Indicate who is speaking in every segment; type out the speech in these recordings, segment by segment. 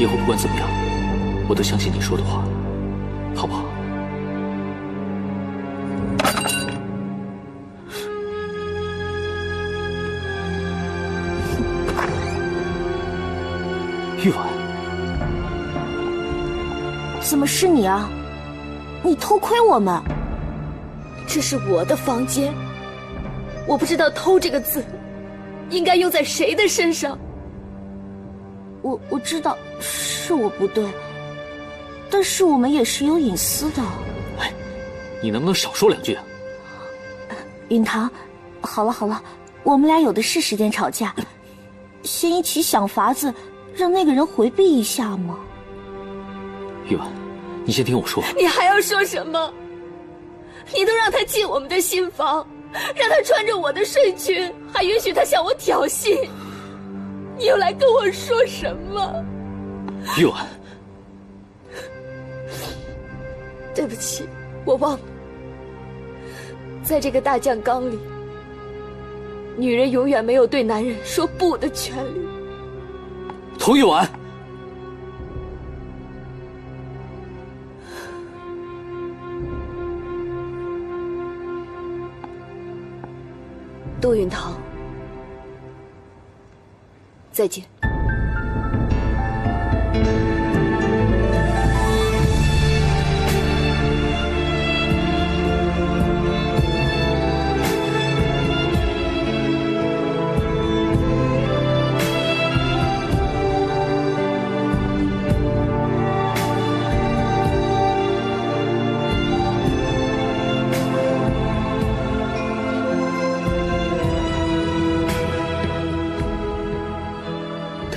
Speaker 1: 后不管怎么样，我都相信你说的话，好不好？玉婉，
Speaker 2: 怎么是你啊？你偷窥我们？
Speaker 3: 这是我的房间，我不知道“偷”这个字应该用在谁的身上。
Speaker 2: 我知道是我不对，但是我们也是有隐私的。
Speaker 1: 哎，你能不能少说两句啊？
Speaker 2: 允堂，好了好了，我们俩有的是时间吵架，先一起想法子让那个人回避一下嘛。
Speaker 1: 玉婉，你先听我说。
Speaker 3: 你还要说什么？你都让他进我们的新房，让他穿着我的睡裙，还允许他向我挑衅，你又来跟我说什么？
Speaker 1: 玉婉，
Speaker 3: 对不起，我忘了，在这个大酱缸里，女人永远没有对男人说不的权利。
Speaker 1: 童玉婉，
Speaker 3: 杜允堂，再见。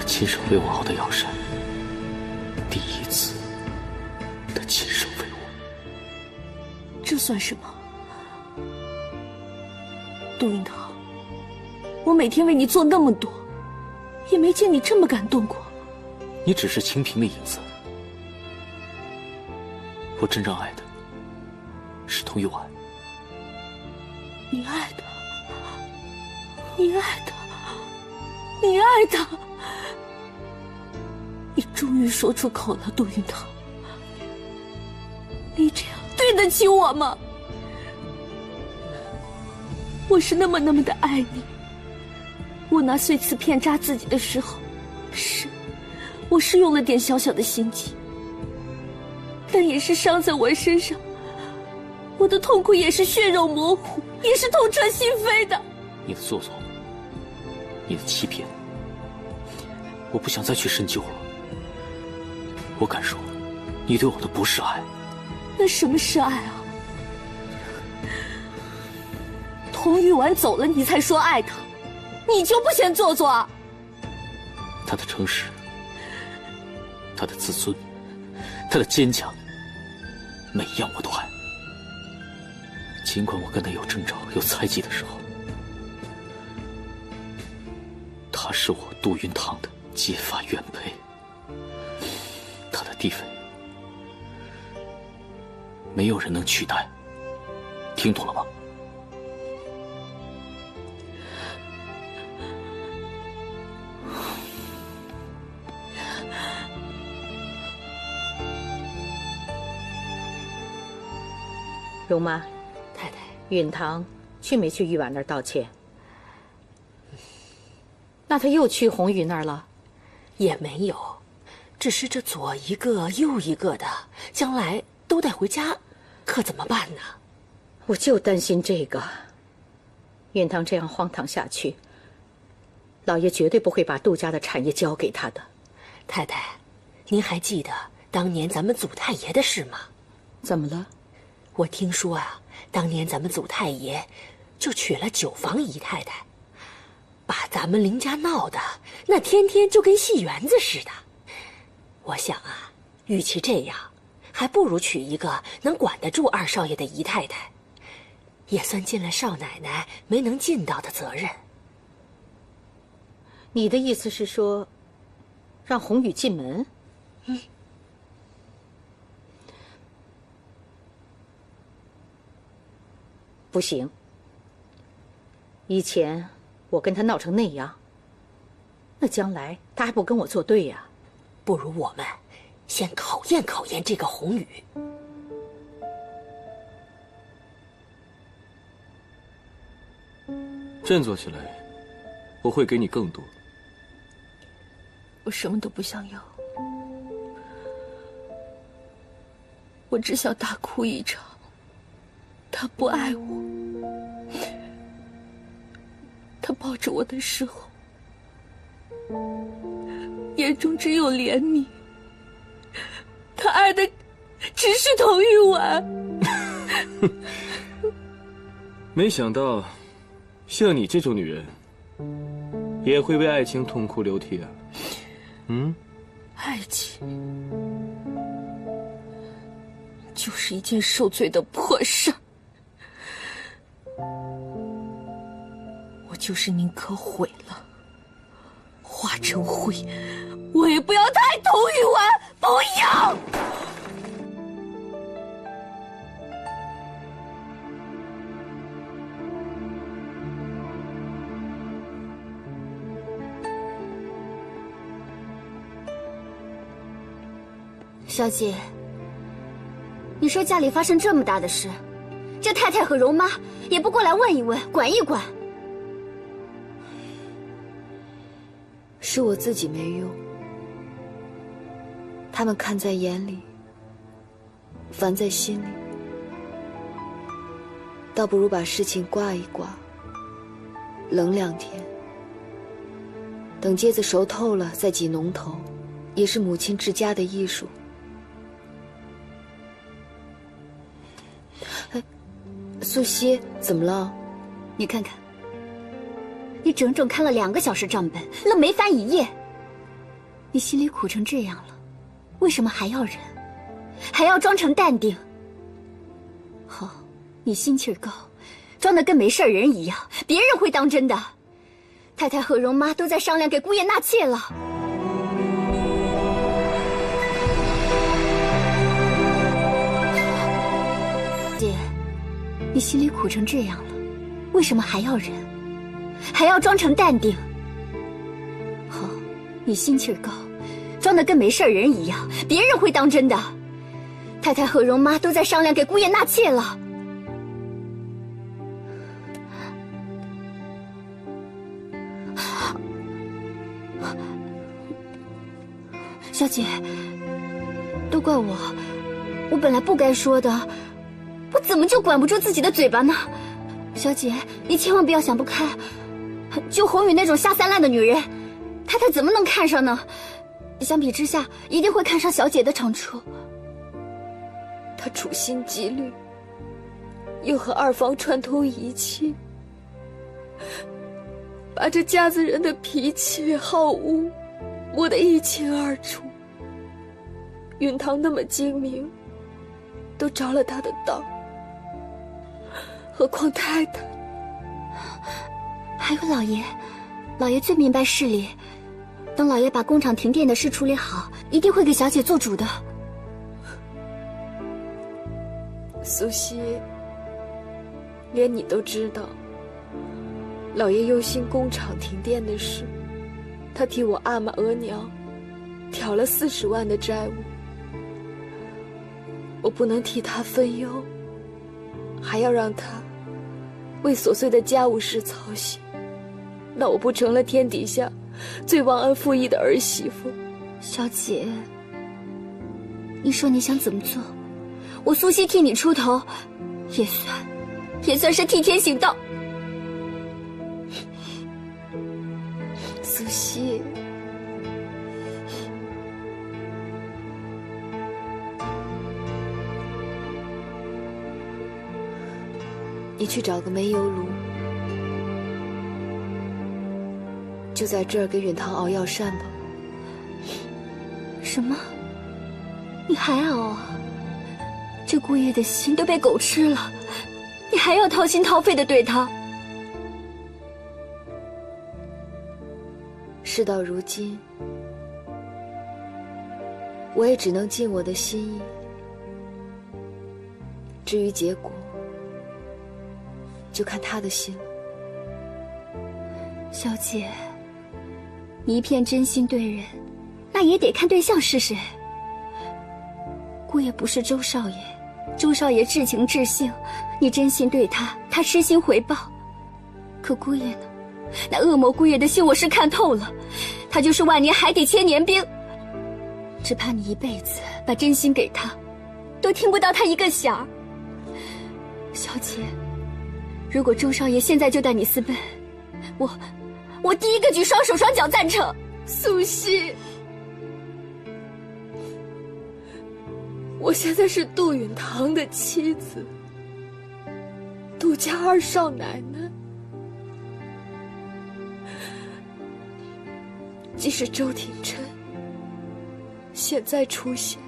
Speaker 1: 亲手为我熬的药膳，第一次，他亲手为我。
Speaker 2: 这算什么？杜允堂，我每天为你做那么多，也没见你这么感动过。
Speaker 1: 你只是清贫的影子，我真正爱的是童玉婉。
Speaker 2: 你爱他，你爱他，你爱他。你终于说出口了，杜允堂。你这样对得起我吗？我是那么的爱你。我拿碎瓷片扎自己的时候，我是用了点小小的心机，但也是伤在我身上。我的痛苦也是血肉模糊，也是痛彻心扉的。
Speaker 1: 你的做作，你的欺骗，我不想再去深究了。我敢说，你对我的不是爱。
Speaker 2: 那什么是爱啊？童玉婉走了，你才说爱他，你就不嫌做作啊？
Speaker 1: 他的诚实，他的自尊，他的坚强，每一样我都爱。尽管我跟他有争吵、有猜忌的时候，他是我杜云堂的结发原配。他的地位，没有人能取代，听懂了吗？
Speaker 4: 容妈，
Speaker 3: 太太，
Speaker 4: 允堂去没去玉婉那儿道歉？那他又去红玉那儿了？
Speaker 5: 也没有，只是这左一个右一个的，将来都带回家，可怎么办呢？
Speaker 4: 我就担心这个。允堂这样荒唐下去，老爷绝对不会把杜家的产业交给他的。
Speaker 5: 太太，您还记得当年咱们祖太爷的事吗？
Speaker 4: 怎么了？
Speaker 5: 我听说啊，当年咱们祖太爷就娶了9房姨太太，把咱们林家闹的那天天就跟戏园子似的。我想啊，与其这样，还不如娶一个能管得住二少爷的姨太太，也算尽了少奶奶没能尽到的责任。
Speaker 4: 你的意思是说，让红雨进门？不行。以前我跟他闹成那样，那将来他还不跟我作对呀？
Speaker 5: 不如我们先考验考验这个宏宇。
Speaker 6: 振作起来，我会给你更多。
Speaker 2: 我什么都不想要，我只想大哭一场。他不爱我，他抱着我的时候，眼中只有怜悯。他爱的只是童玉婉。
Speaker 6: 没想到，像你这种女人，也会为爱情痛哭流涕啊。
Speaker 2: 爱情就是一件受罪的破事儿。我就是宁可毁了，化成灰，我也不要他爱童玉婉，不要！
Speaker 3: 小姐，你说家里发生这么大的事，这太太和容妈也不过来问一问，管一管。
Speaker 7: 是我自己没用，他们看在眼里，烦在心里，倒不如把事情挂一挂，冷2天，等疖子熟透了再挤脓头，也是母亲治家的艺术。素汐，怎么了？
Speaker 3: 你看看，你整整看了2个小时账本，愣没翻一页。你心里苦成这样了，为什么还要忍？还要装成淡定？好，你心气儿高，装得跟没事人一样，别人会当真的。太太和容妈都在商量给姑爷纳妾了。姐，你心里苦成这样了，为什么还要忍？还要装成淡定？好，你心气儿高，装得跟没事人一样，别人会当真的。太太和容妈都在商量给姑爷纳妾了。小姐，都怪我本来不该说的，我怎么就管不住自己的嘴巴呢？小姐，你千万不要想不开，就宏宇那种下三滥的女人，太太怎么能看上呢？相比之下，一定会看上小姐的长处。
Speaker 7: 他处心积虑，又和二房串通一气，把这家子人的脾气好恶摸得一清二楚。允堂那么精明，都着了他的道，何况太太？
Speaker 3: 还有老爷，老爷最明白事理，等老爷把工厂停电的事处理好，一定会给小姐做主的。
Speaker 7: 苏西，连你都知道，老爷忧心工厂停电的事，他替我阿玛额娘挑了40万的债务，我不能替他分忧，还要让他为琐碎的家务事操心，那我不成了天底下最忘恩负义的儿媳妇？
Speaker 3: 小姐，你说你想怎么做？我苏西替你出头，也算是替天行道。
Speaker 7: 苏西，你去找个煤油炉，就在这儿给允堂熬药膳吧。
Speaker 3: 什么？你还熬啊？这姑爷的心都被狗吃了，你还要掏心掏肺的对他？
Speaker 7: 事到如今，我也只能尽我的心意。至于结果，就看他的心了。
Speaker 3: 小姐，你一片真心对人，那也得看对象是谁。姑爷不是周少爷，周少爷至情至性，你真心对他，他痴心回报。可姑爷呢？那恶魔姑爷的心我是看透了，他就是万年海底千年冰，只怕你一辈子把真心给他，都听不到他一个响儿。小姐，如果周少爷现在就带你私奔，我第一个举双手双脚赞成。
Speaker 7: 苏西，我现在是杜允堂的妻子，杜家二少奶奶。即使周廷琛现在出现，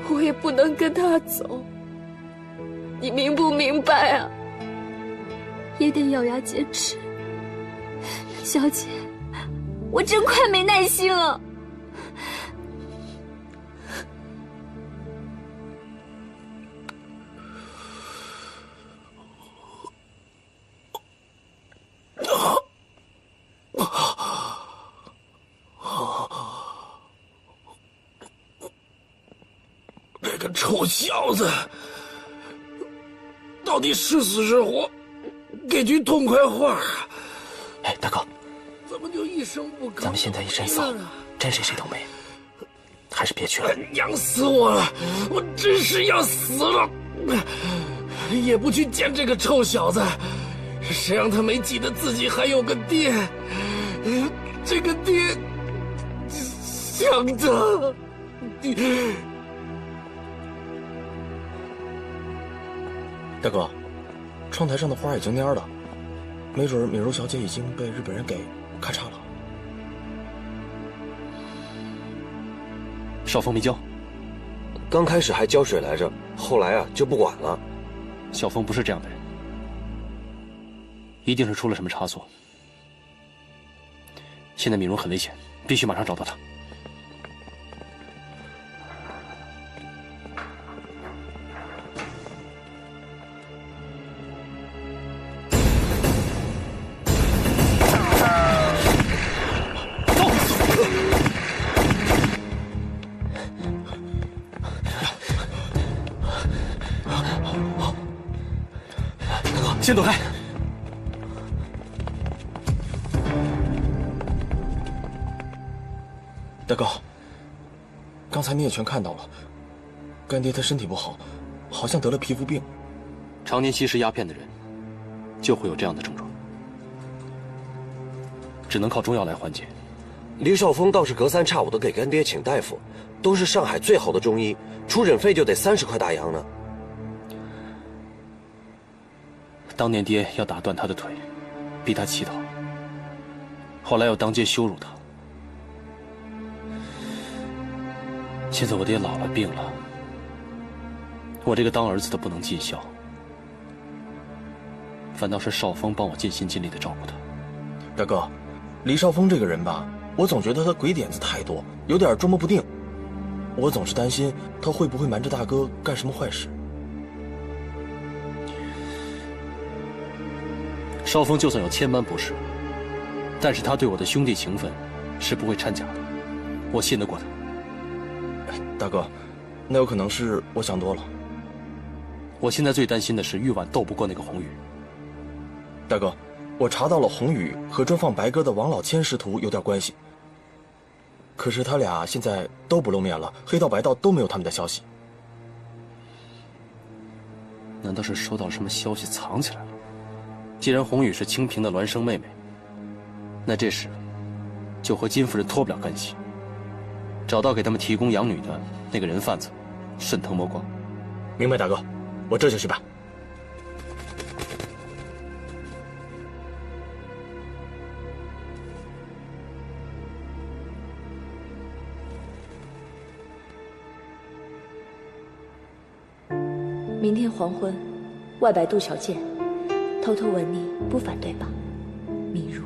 Speaker 7: 我也不能跟他走，你明不明白啊？
Speaker 3: 也得咬牙坚持。小姐，我真快没耐心了。
Speaker 8: 这个臭小子，到底是死是活？给句痛快话啊！
Speaker 9: 哎，大哥，
Speaker 8: 怎么就一声不吭？
Speaker 9: 咱们现在一身骚，真谁谁都没，还是别去了。
Speaker 8: 痒死我了，我真是要死了！也不去见这个臭小子，谁让他没记得自己还有个爹？这个爹想他。
Speaker 9: 大哥，窗台上的花已经蔫了，没准敏如小姐已经被日本人给咔嚓了。
Speaker 10: 少峰没浇，
Speaker 11: 刚开始还浇水来着，后来啊就不管了。
Speaker 10: 小峰不是这样的人，一定是出了什么差错。现在敏如很危险，必须马上找到她。先躲开！
Speaker 9: 大哥，刚才你也全看到了，干爹他身体不好，好像得了皮肤病。
Speaker 10: 常年吸食鸦片的人，就会有这样的症状，只能靠中药来缓解。
Speaker 11: 黎少峰倒是隔三差五的给干爹请大夫，都是上海最好的中医，出诊费就得30块大洋呢。
Speaker 10: 当年爹要打断他的腿，逼他乞讨，后来又当街羞辱他。现在我爹老了病了，我这个当儿子的不能尽孝，反倒是少峰帮我尽心尽力的照顾他。
Speaker 9: 大哥，黎少峰这个人吧，我总觉得他鬼点子太多，有点捉摸不定。我总是担心他会不会瞒着大哥干什么坏事。
Speaker 10: 少峰就算有千般不是，但是他对我的兄弟情分是不会掺假的，我信得过他。
Speaker 9: 大哥，那有可能是我想多了。
Speaker 10: 我现在最担心的是玉婉斗不过那个红雨。
Speaker 9: 大哥，我查到了红雨和专放白鸽的王老千师徒有点关系，可是他俩现在都不露面了，黑道白道都没有他们的消息。
Speaker 10: 难道是收到了什么消息藏起来了？既然红雨是清平的孪生妹妹，那这事就和金夫人脱不了干系。找到给他们提供养女的那个人贩子，顺藤摸瓜。
Speaker 9: 明白，大哥，我这就去办。
Speaker 5: 明天黄昏，外摆杜小贱，偷偷吻你，不反对吧，敏如？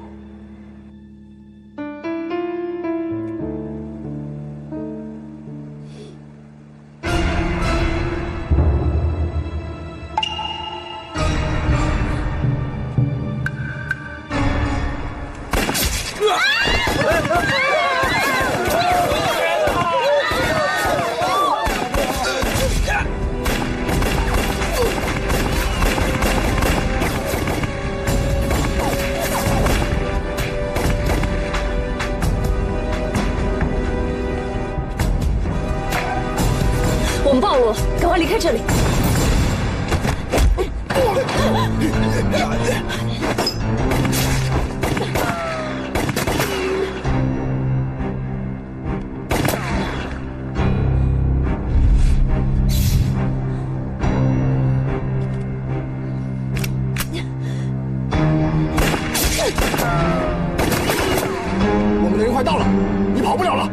Speaker 7: 们暴露了，赶快离开这里。
Speaker 9: 我们的人快到了，你跑不了了。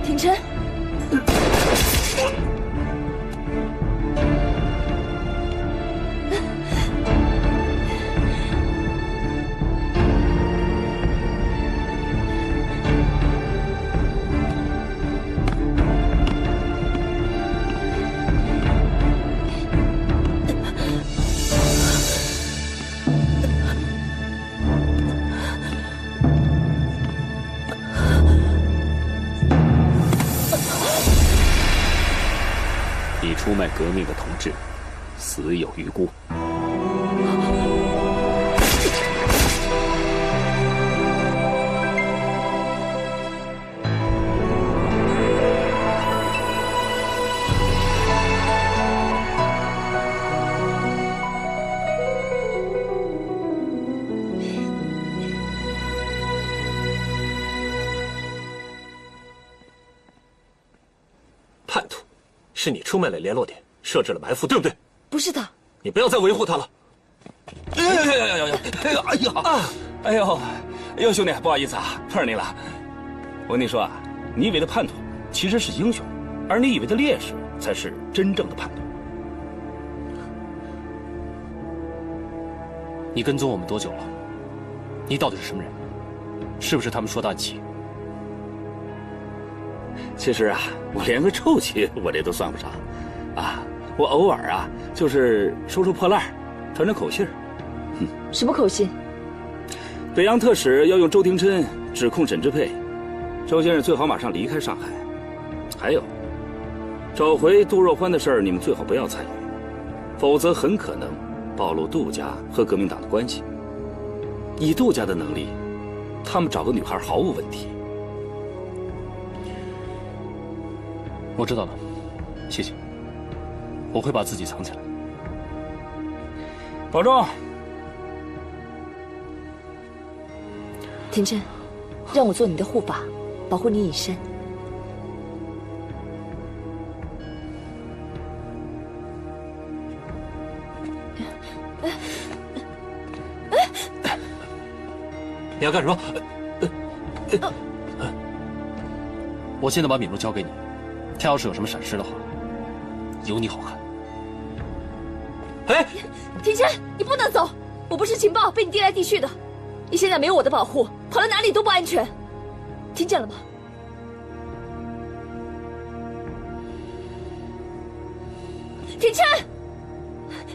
Speaker 7: 廷琛，
Speaker 1: 你出卖革命的同志，死有余辜。
Speaker 12: 叛徒，是你出卖了联络点，设置了埋伏，对不对？
Speaker 7: 不是的，
Speaker 12: 你不要再维护他了。
Speaker 6: 哎呦，兄弟，不好意思啊，碰上你了。我跟你说啊，你以为的叛徒其实是英雄，而你以为的烈士才是真正的叛徒。
Speaker 10: 你跟踪我们多久了？你到底是什么人？是不是他们说的暗棋？
Speaker 1: 其实啊，我连个臭棋我这都算不上，啊，我偶尔啊就是收收破烂，传传口信儿。
Speaker 7: 什么口信？
Speaker 1: 北洋特使要用周廷琛指控沈志佩，周先生最好马上离开上海。还有，找回杜若欢的事儿，你们最好不要参与，否则很可能暴露杜家和革命党的关系。以杜家的能力，他们找个女孩毫无问题。
Speaker 10: 我知道了，谢谢。我会把自己藏起来。
Speaker 1: 保重。
Speaker 7: 廷琛，让我做你的护法，保护你隐身。
Speaker 10: 你要干什么？我现在把敏茹交给你，她要是有什么闪失的话，有你好看。
Speaker 7: 哎，廷琛，你不能走！我不是情报被你递来递去的，你现在没有我的保护，跑到哪里都不安全，听见了吗？廷琛，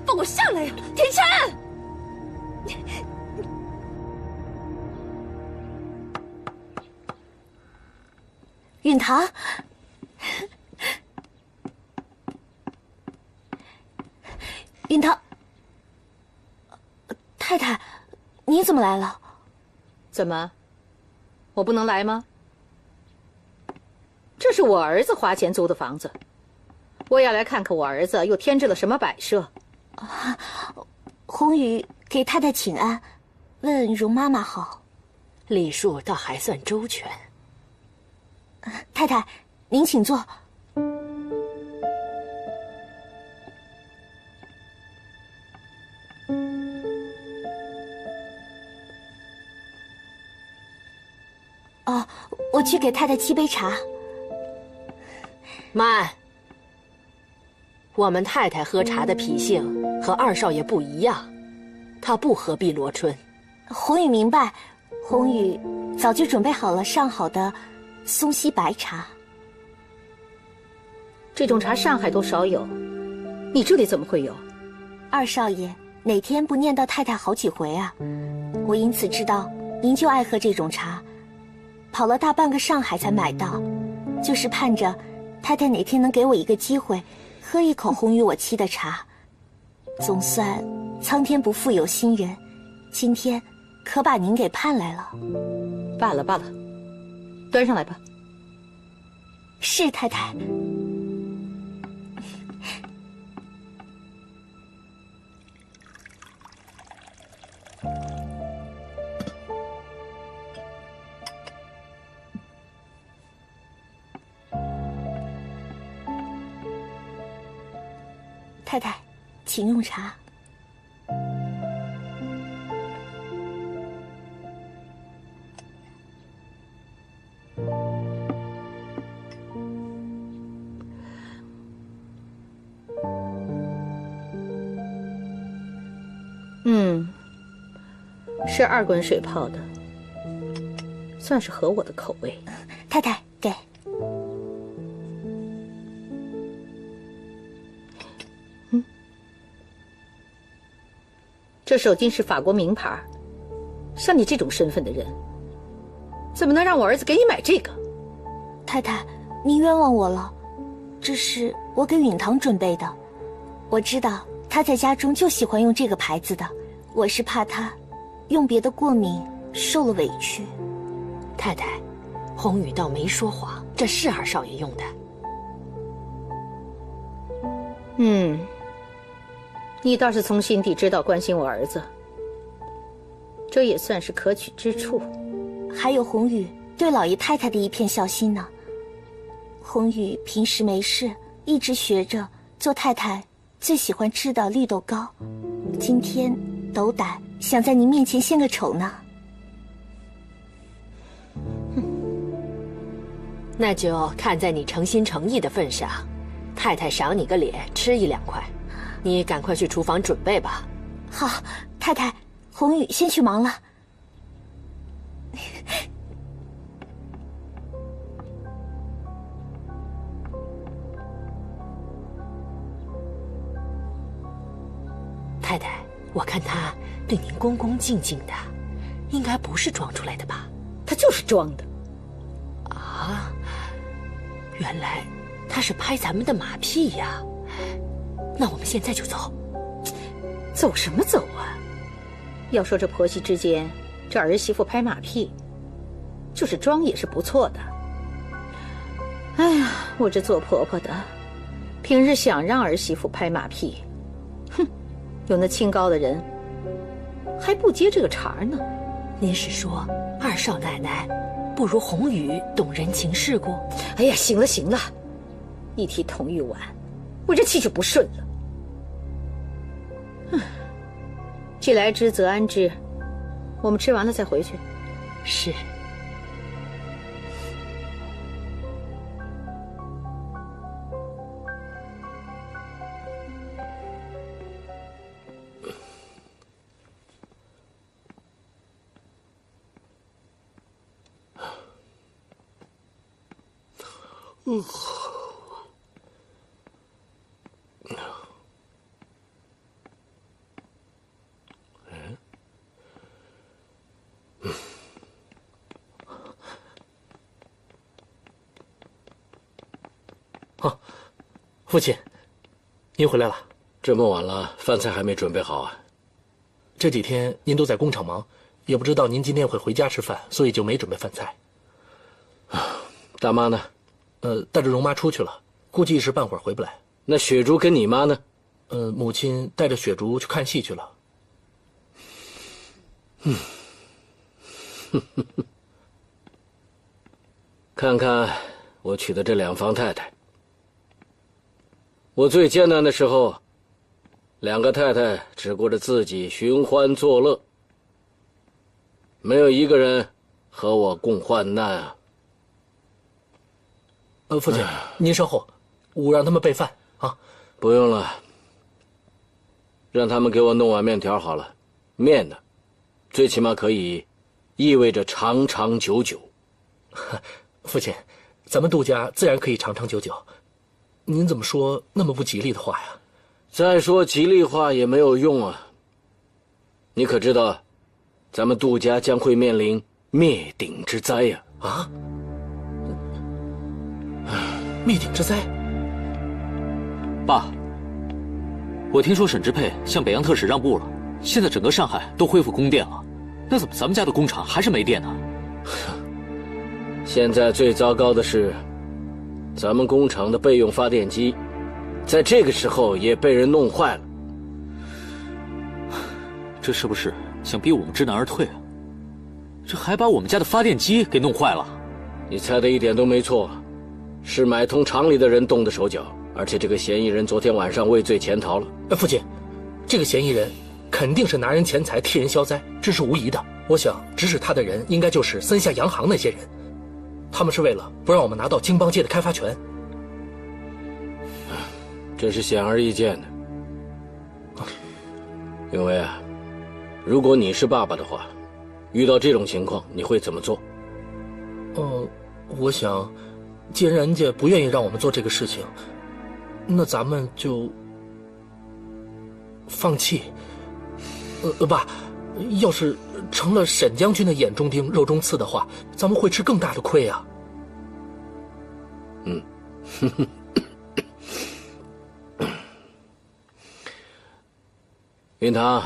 Speaker 7: 放我上来呀！廷琛！
Speaker 2: 允堂，允堂，太太，你怎么来了？
Speaker 4: 怎么，我不能来吗？这是我儿子花钱租的房子，我要来看看我儿子又添置了什么摆设。
Speaker 2: 红雨给太太请安，问容妈妈好。
Speaker 5: 礼数倒还算周全。
Speaker 2: 太太，您请坐。哦，我去给太太沏杯茶。
Speaker 5: 慢，我们太太喝茶的脾性和二少爷不一样，她不喝碧螺春。
Speaker 2: 红雨明白，红雨早就准备好了上好的松溪白茶。
Speaker 4: 这种茶上海都少有，你这里怎么会有？
Speaker 2: 二少爷哪天不念叨太太好几回啊？我因此知道您就爱喝这种茶，跑了大半个上海才买到，就是盼着太太哪天能给我一个机会，喝一口红雨我沏的茶。总算苍天不负有心人，今天可把您给盼来了。
Speaker 4: 罢了罢了，端上来吧。
Speaker 2: 是太太。太太，请用茶。
Speaker 4: 是2滚水泡的，算是合我的口味。
Speaker 2: 太太，给。
Speaker 4: 这手巾是法国名牌，像你这种身份的人，怎么能让我儿子给你买这个？
Speaker 2: 太太，您冤枉我了，这是我给允堂准备的。我知道他在家中就喜欢用这个牌子的，我是怕他用别的过敏，受了委屈。
Speaker 5: 太太，红雨倒没说谎，这是二少爷用的。
Speaker 4: 你倒是从心底知道关心我儿子，这也算是可取之处。
Speaker 2: 还有红雨对老爷太太的一片孝心呢。红雨平时没事一直学着做太太最喜欢吃的绿豆糕，今天斗胆想在您面前献个丑呢。
Speaker 5: 那就看在你诚心诚意的份上，太太赏你个脸，吃1、2块。你赶快去厨房准备吧。
Speaker 2: 好，太太，红雨先去忙了。
Speaker 5: 太太，我看他对您恭恭敬敬的，应该不是装出来的吧？
Speaker 4: 他就是装的。
Speaker 5: 啊，原来他是拍咱们的马屁呀！那我们现在就走。
Speaker 4: 走什么走啊？要说这婆媳之间，这儿媳妇拍马屁，就是装也是不错的。哎呀，我这做婆婆的，平日想让儿媳妇拍马屁，哼，有那清高的人还不接这个茬呢。
Speaker 5: 您是说二少奶奶不如红雨懂人情世故？
Speaker 4: 哎呀，行了行了，一提童玉婉，我这气就不顺了。既来之则安之，我们吃完了再回去。
Speaker 5: 是。
Speaker 8: 父亲，您回来了。
Speaker 12: 这么晚了，饭菜还没准备好啊？
Speaker 8: 这几天您都在工厂忙，也不知道您今天会回家吃饭，所以就没准备饭菜。
Speaker 12: 大妈呢？
Speaker 8: 带着容妈出去了，估计一时半会儿回不来。
Speaker 12: 那雪竹跟你妈呢？
Speaker 8: 母亲带着雪竹去看戏去了。
Speaker 12: 看看我娶的这2房太太，我最艰难的时候，2个太太只顾着自己寻欢作乐，没有一个人和我共患难啊。
Speaker 8: 父亲，您稍后，我让他们备饭啊。
Speaker 12: 不用了，让他们给我弄碗面条好了，面呢，最起码可以意味着长长久久。
Speaker 8: 父亲，咱们杜家自然可以长长久久。您怎么说那么不吉利的话呀？
Speaker 12: 再说吉利话也没有用啊。你可知道，咱们杜家将会面临灭顶之灾呀！
Speaker 8: 灭顶之灾。
Speaker 1: 爸，我听说沈之沛向北洋特使让步了，现在整个上海都恢复供电了，那怎么咱们家的工厂还是没电呢？
Speaker 12: 现在最糟糕的是，咱们工厂的备用发电机，在这个时候也被人弄坏了。
Speaker 1: 这是不是想逼我们知难而退啊？这还把我们家的发电机给弄坏了。
Speaker 12: 你猜的一点都没错，是买通厂里的人动的手脚，而且这个嫌疑人昨天晚上畏罪潜逃了。
Speaker 8: 父亲，这个嫌疑人肯定是拿人钱财替人消灾，这是无疑的。我想指使他的人应该就是森下洋行那些人，他们是为了不让我们拿到京邦街的开发权。
Speaker 12: 这是显而易见的，因为啊，如果你是爸爸的话，遇到这种情况你会怎么做？
Speaker 8: 我想，既然人家不愿意让我们做这个事情，那咱们就放弃。爸，要是成了沈将军的眼中钉、肉中刺的话，咱们会吃更大的亏啊。
Speaker 12: 云堂，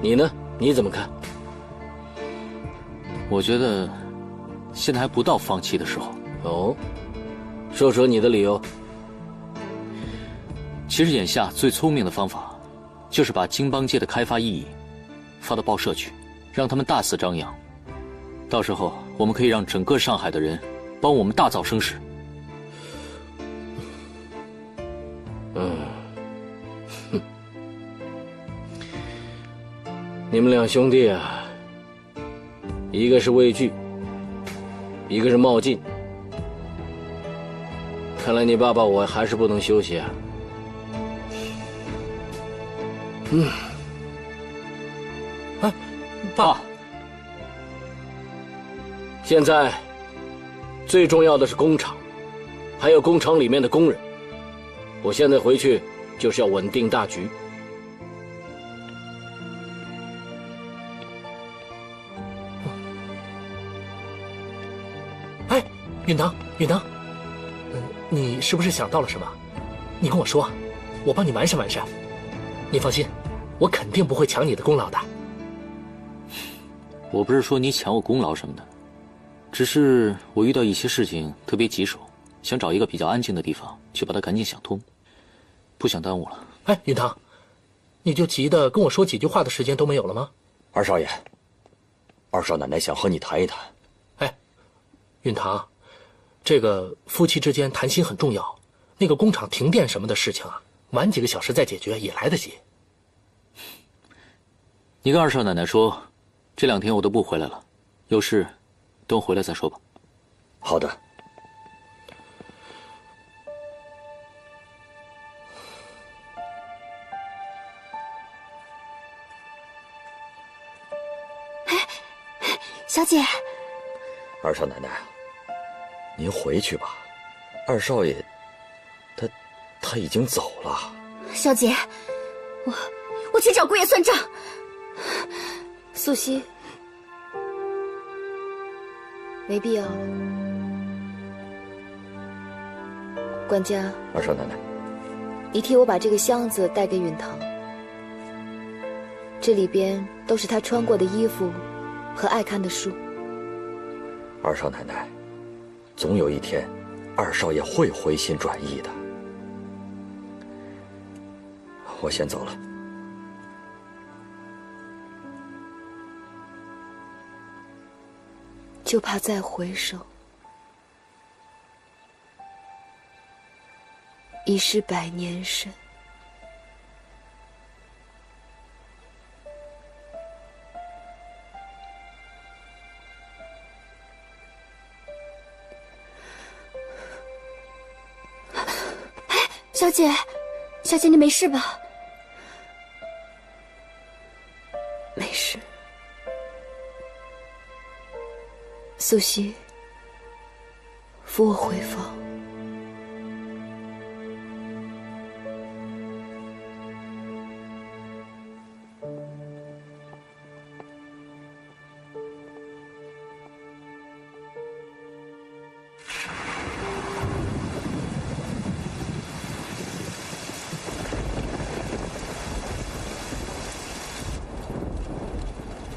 Speaker 12: 你呢？你怎么看？
Speaker 1: 我觉得现在还不到放弃的时候。
Speaker 12: 哦，说说你的理由。
Speaker 1: 其实眼下最聪明的方法，就是把京邦街的开发异议发到报社去，让他们大肆张扬。到时候我们可以让整个上海的人帮我们大造声势。
Speaker 12: 你们两兄弟啊，一个是畏惧，一个是冒进。看来你爸爸我还是不能休息啊。
Speaker 8: 爸，
Speaker 12: 现在最重要的是工厂，还有工厂里面的工人。我现在回去就是要稳定大局。
Speaker 8: 允堂，你是不是想到了什么？你跟我说，我帮你完善完善。你放心，我肯定不会抢你的功劳的。
Speaker 1: 我不是说你抢我功劳什么的，只是我遇到一些事情特别棘手，想找一个比较安静的地方去把它赶紧想通，不想耽误了。
Speaker 8: 允堂，你就急得跟我说几句话的时间都没有了吗？
Speaker 13: 二少爷，二少奶奶想和你谈一谈。
Speaker 8: 允堂，这个夫妻之间谈心很重要，那个工厂停电什么的事情啊，晚几个小时再解决也来得及。
Speaker 1: 你跟二少奶奶说，这2天我都不回来了，有事等我回来再说吧。
Speaker 13: 好的。
Speaker 3: 小姐，
Speaker 13: 二少奶奶，您回去吧，二少爷，他已经走了。
Speaker 3: 小姐，我去找姑爷算账。
Speaker 7: 素汐，没必要了。管家，
Speaker 13: 二少奶奶，
Speaker 7: 你替我把这个箱子带给允堂，这里边都是他穿过的衣服和爱看的书。
Speaker 13: 二少奶奶，总有一天，二少爷会回心转意的。我先走了。
Speaker 7: 就怕再回首，已是百年身。
Speaker 3: 小姐，小姐，你没事吧？
Speaker 7: 没事。素汐，扶我回房。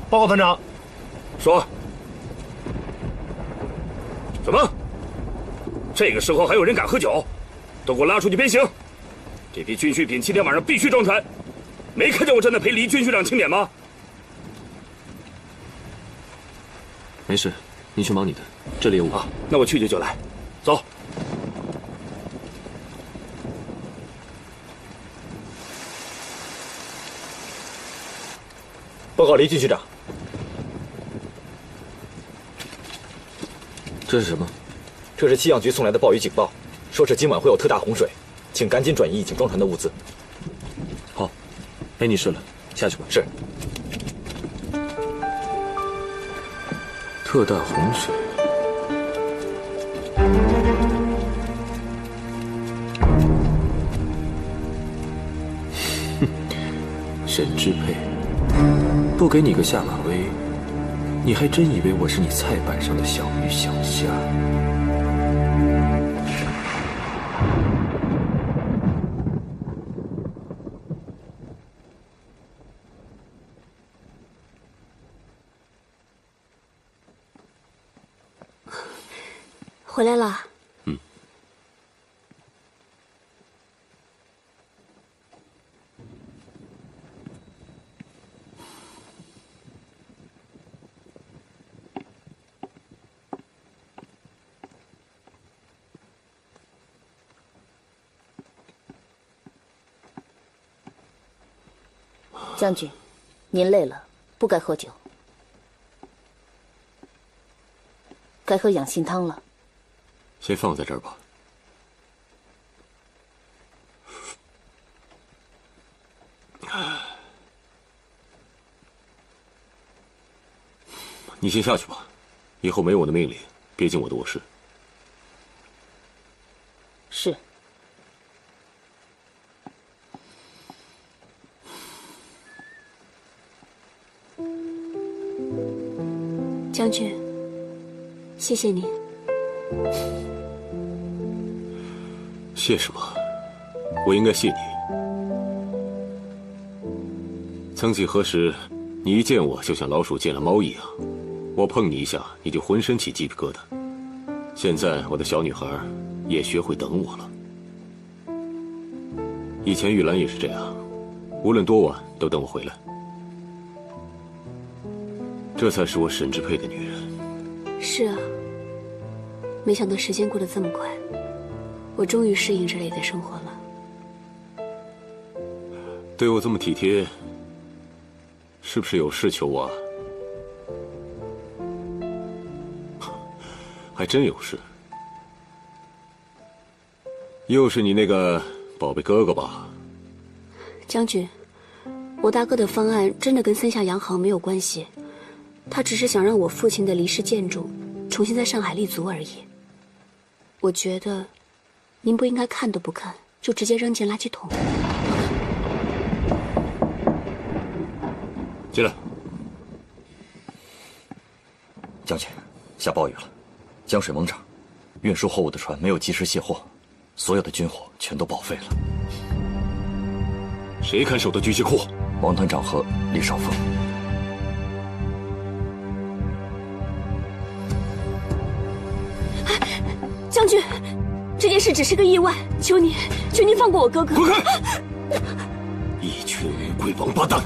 Speaker 14: 报告团长。
Speaker 6: 说。什么？这个时候还有人敢喝酒？都给我拉出去鞭刑！这批军需品今天晚上必须装船。没看见我正在陪黎军需长清点吗？
Speaker 10: 没事，你去忙你的，这里有我。
Speaker 6: 啊，那我去就来。走。
Speaker 13: 报告黎军需长。
Speaker 10: 这是什么？
Speaker 13: 这是气象局送来的暴雨警报，说是今晚会有特大洪水，请赶紧转移已经装船的物资。
Speaker 10: 好，没你事了，下去吧。
Speaker 13: 是。
Speaker 10: 特大洪水。沈支配，不给你个下马威，你还真以为我是你菜板上的小鱼小虾？
Speaker 2: 回来了。
Speaker 4: 将军，您累了，不该喝酒，该喝养心汤了。
Speaker 10: 先放在这儿吧。你先下去吧，以后没我的命令，别进我的卧室。
Speaker 4: 是。
Speaker 2: 将军，谢谢你。
Speaker 10: 谢什么？我应该谢你。曾几何时，你一见我就像老鼠见了猫一样，我碰你一下，你就浑身起鸡皮疙瘩。现在我的小女孩也学会等我了。以前玉兰也是这样，无论多晚都等我回来。这才是我沈支配的女人。
Speaker 2: 是啊，没想到时间过得这么快，我终于适应这里的生活了。
Speaker 10: 对我这么体贴，是不是有事求我啊？还真有事。又是你那个宝贝哥哥吧？
Speaker 2: 将军，我大哥的方案真的跟三下洋行没有关系。他只是想让我父亲的离世建筑重新在上海立足而已。我觉得，您不应该看都不看就直接扔进垃圾桶。
Speaker 10: 进来。
Speaker 13: 将军，下暴雨了，江水猛涨，运输货物的船没有及时卸货，所有的军火全都报废了。
Speaker 10: 谁看守的军械库？
Speaker 13: 王团长和李少峰。
Speaker 2: 将军，这件事只是个意外，求您放过我哥哥。
Speaker 10: 滚开！一群乌龟王八蛋！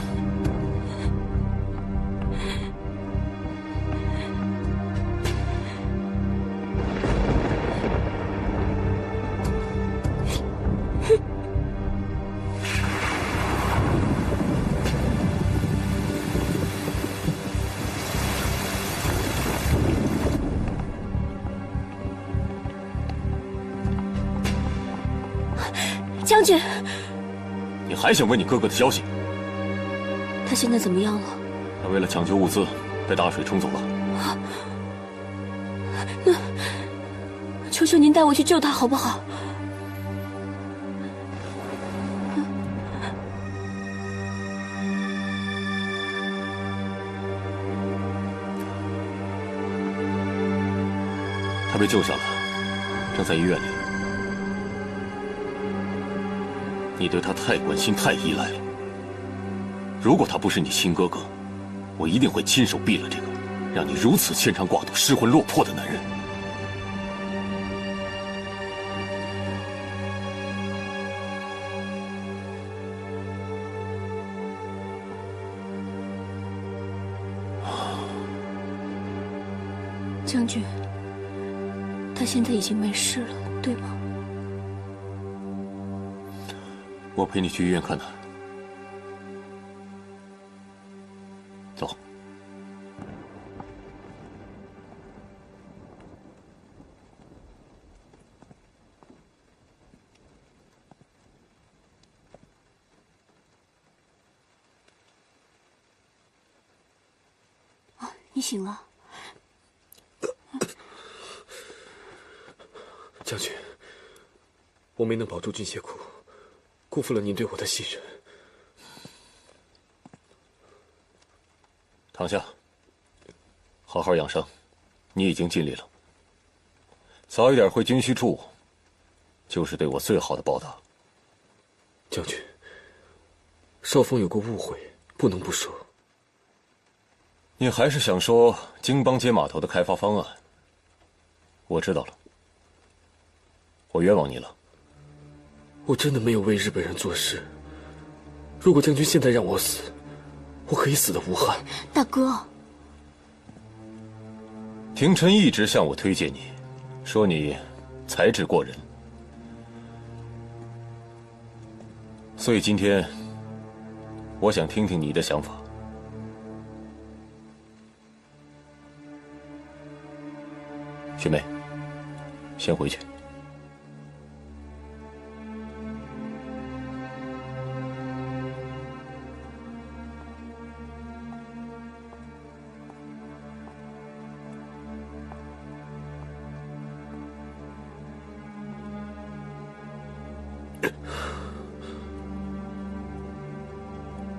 Speaker 2: 将军，
Speaker 10: 你还想问你哥哥的消息？
Speaker 2: 他现在怎么样了？
Speaker 10: 他为了抢救物资，被大水冲走了。
Speaker 2: 那，求求您带我去救他好不好？
Speaker 10: 他被救下了，正在医院里。你对他太关心、太依赖了。如果他不是你亲哥哥，
Speaker 1: 我一定会亲手毙了这个让你如此牵肠挂肚、失魂落魄的男人。
Speaker 2: 将军，他现在已经没事了，对吗？
Speaker 1: 我陪你去医院看他。走。
Speaker 2: 啊，你醒了。
Speaker 8: 将军，我没能保住军械库，辜负了您对我的信任。
Speaker 1: 躺下，好好养伤。你已经尽力了，早一点回军需处，就是对我最好的报答。
Speaker 8: 将军，少峰有过误会，不能不说。
Speaker 1: 你还是想说京邦街码头的开发方案？我知道了。我冤枉你了。
Speaker 8: 我真的没有为日本人做事。如果将军现在让我死，我可以死得无憾。
Speaker 2: 大哥，
Speaker 1: 廷琛一直向我推荐你，说你才智过人，所以今天我想听听你的想法。学妹，先回去。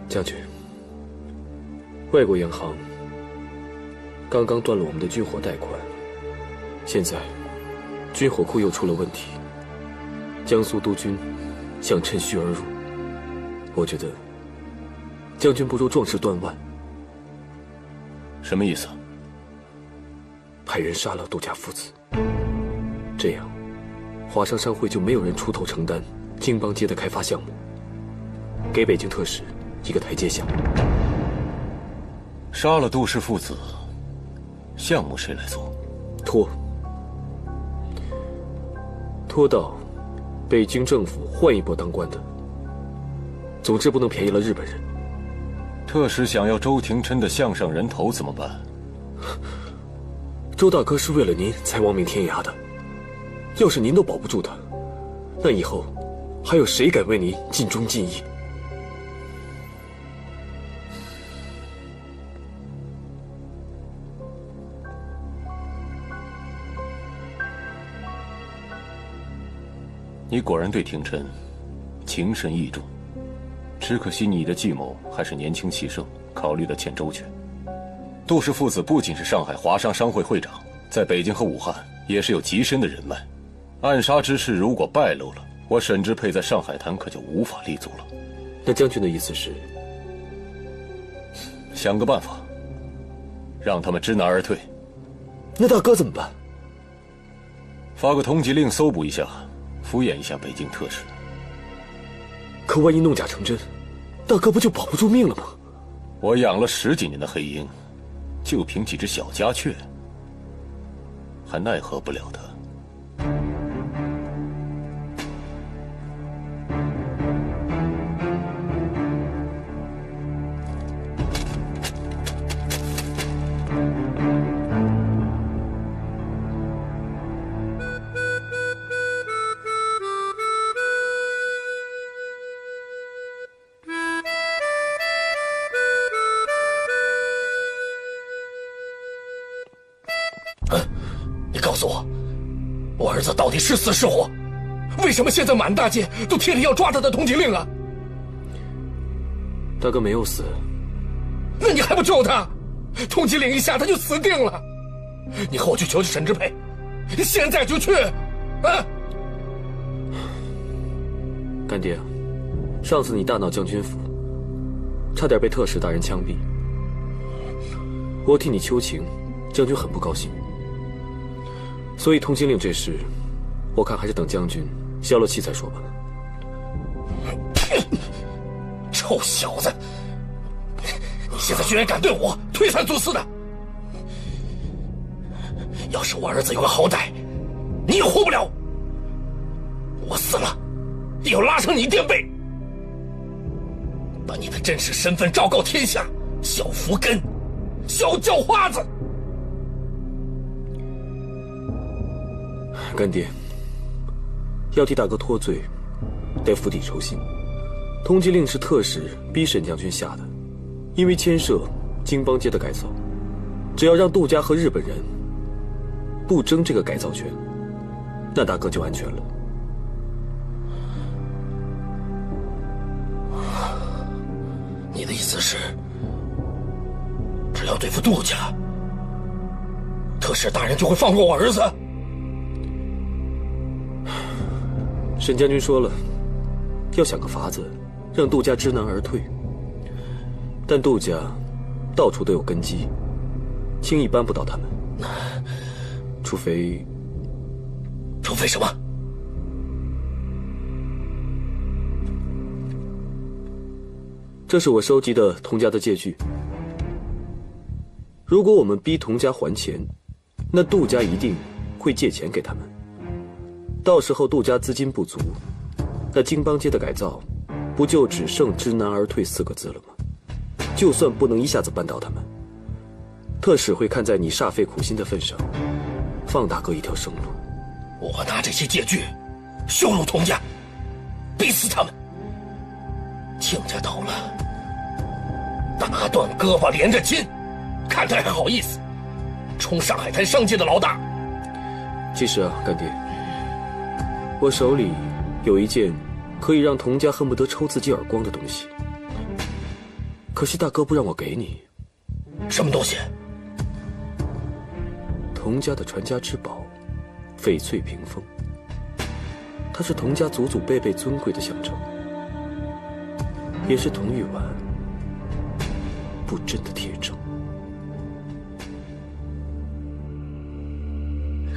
Speaker 8: 将军，外国洋行刚刚断了我们的军火贷款，现在军火库又出了问题，江苏督军想趁虚而入。我觉得将军不如壮士断腕。
Speaker 1: 什么意思？
Speaker 8: 派人杀了杜家父子，这样华商商会就没有人出头承担京邦街的开发项目，给北京特使一个台阶下。
Speaker 1: 杀了杜氏父子，项目谁来做？
Speaker 8: 拖到北京政府换一波当官的。总之不能便宜了日本人。
Speaker 1: 特使想要周廷琛的项上人头怎么办？
Speaker 8: 周大哥是为了您才亡命天涯的，要是您都保不住他，那以后还有谁敢为您尽忠尽义？
Speaker 1: 你果然对廷琛情深意重，只可惜你的计谋还是年轻气盛，考虑的欠周全。杜氏父子不仅是上海华商商会会长，在北京和武汉也是有极深的人脉。暗杀之事如果败露了，我沈之沛在上海滩可就无法立足了。
Speaker 8: 那将军的意思是？
Speaker 1: 想个办法，让他们知难而退。
Speaker 8: 那大哥怎么办？
Speaker 1: 发个通缉令搜捕一下，敷衍一下北京特使。
Speaker 8: 可万一弄假成真，大哥不就保不住命了吗？
Speaker 1: 我养了10几年的黑鹰，就凭几只小家雀，还奈何不了他。
Speaker 8: 你告诉我，我儿子到底是死是活？为什么现在满大街都贴着要抓他的通缉令啊？大哥没有死，那你还不救他？通缉令一下他就死定了。你和我去求求沈之沛，现在就去！啊！干爹，上次你大闹将军府，差点被特使大人枪毙。
Speaker 14: 我替你求情，将军很不高兴。所以通缉令这事，我看还是等将军消了气再说吧。
Speaker 8: 臭小子，你现在居然敢对我推三阻四的！要是我儿子有个好歹，你也活不了。我死了，也要拉上你垫背，把你的真实身份昭告天下。小福根，小叫花子。
Speaker 14: 干爹，要替大哥脱罪，得釜底抽薪。通缉令是特使逼沈将军下的，因为牵涉京邦街的改造，只要让杜家和日本人不争这个改造权，那大哥就安全了。
Speaker 8: 你的意思是，只要对付杜家，特使大人就会放过我儿子？
Speaker 14: 沈将军说了，要想个法子让杜家知难而退，但杜家到处都有根基，轻易扳不倒他们。除非什么？这是我收集的童家的借据。如果我们逼童家还钱，那杜家一定会借钱给他们。到时候杜家资金不足，那京邦街的改造不就只剩知难而退4个字了吗？就算不能一下子扳倒他们，特使会看在你煞费苦心的份上，放大哥一条生路。
Speaker 8: 我拿这些借据羞辱童家，逼死他们。亲家倒了，打断胳膊连着筋，看他还好意思冲上海滩商界的老大。
Speaker 14: 其实啊，干爹，我手里有一件可以让童家恨不得抽自己耳光的东西，可惜大哥不让我给你。
Speaker 8: 什么东西？
Speaker 14: 童家的传家之宝翡翠屏风，它是童家祖祖辈辈尊贵的象征，也是童玉婉不争的铁证。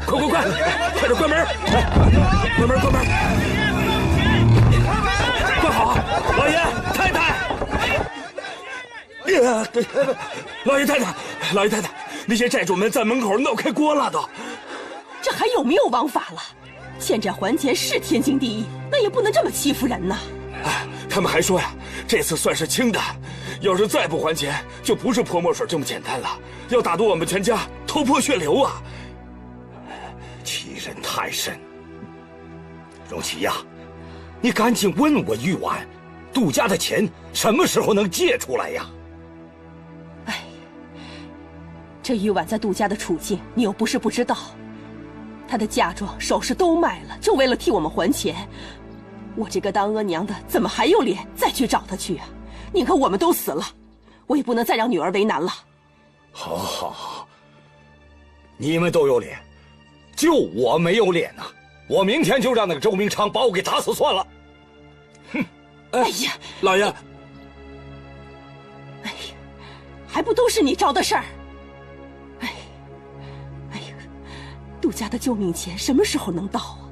Speaker 8: 快快点关门！关门！快好，老爷太太！老爷太太，那些债主们在门口闹开锅了都。
Speaker 5: 这还有没有王法了？欠债还钱是天经地义，那也不能这么欺负人呐！
Speaker 6: 他们还说呀，这次算是轻的，要是再不还钱，就不是泼墨水这么简单了，要打动我们全家头破血流啊！
Speaker 15: 欺人太甚！荣启呀，你赶紧问我玉婉，杜家的钱什么时候能借出来呀？
Speaker 5: 哎，这玉婉在杜家的处境，你又不是不知道。她的嫁妆、首饰都卖了，就为了替我们还钱。我这个当阿娘的，怎么还有脸再去找她去啊？宁可我们都死了，我也不能再让女儿为难了。
Speaker 15: 好，你们都有脸，就我没有脸呐！我明天就让那个周明昌把我给打死算了。哼！
Speaker 5: 哎呀，
Speaker 6: 老爷，
Speaker 5: 哎呀，还不都是你招的事儿？哎呀，杜家的救命钱什么时候能到啊？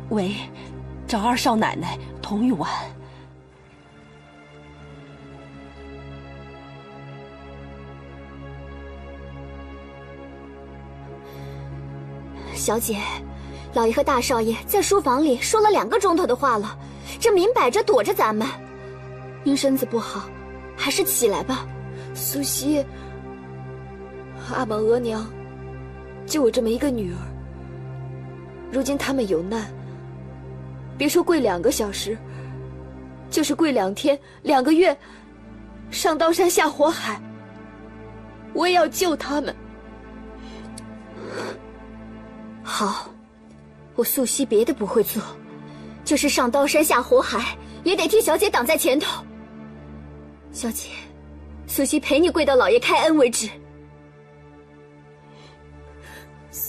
Speaker 5: 喂，找二少奶奶童玉婉。
Speaker 3: 小姐，老爷和大少爷在书房里说了2个钟头的话了，这明摆着躲着咱们。您身子不好，还是起来吧。
Speaker 7: 苏西，阿玛额娘，就我这么一个女儿，如今他们有难，别说跪2个小时，就是跪2天、2个月，上刀山下火海，我也要救他们。
Speaker 3: 好，我素汐别的不会做，就是上刀山下火海，也得替小姐挡在前头。小姐，素汐陪你跪到老爷开恩为止。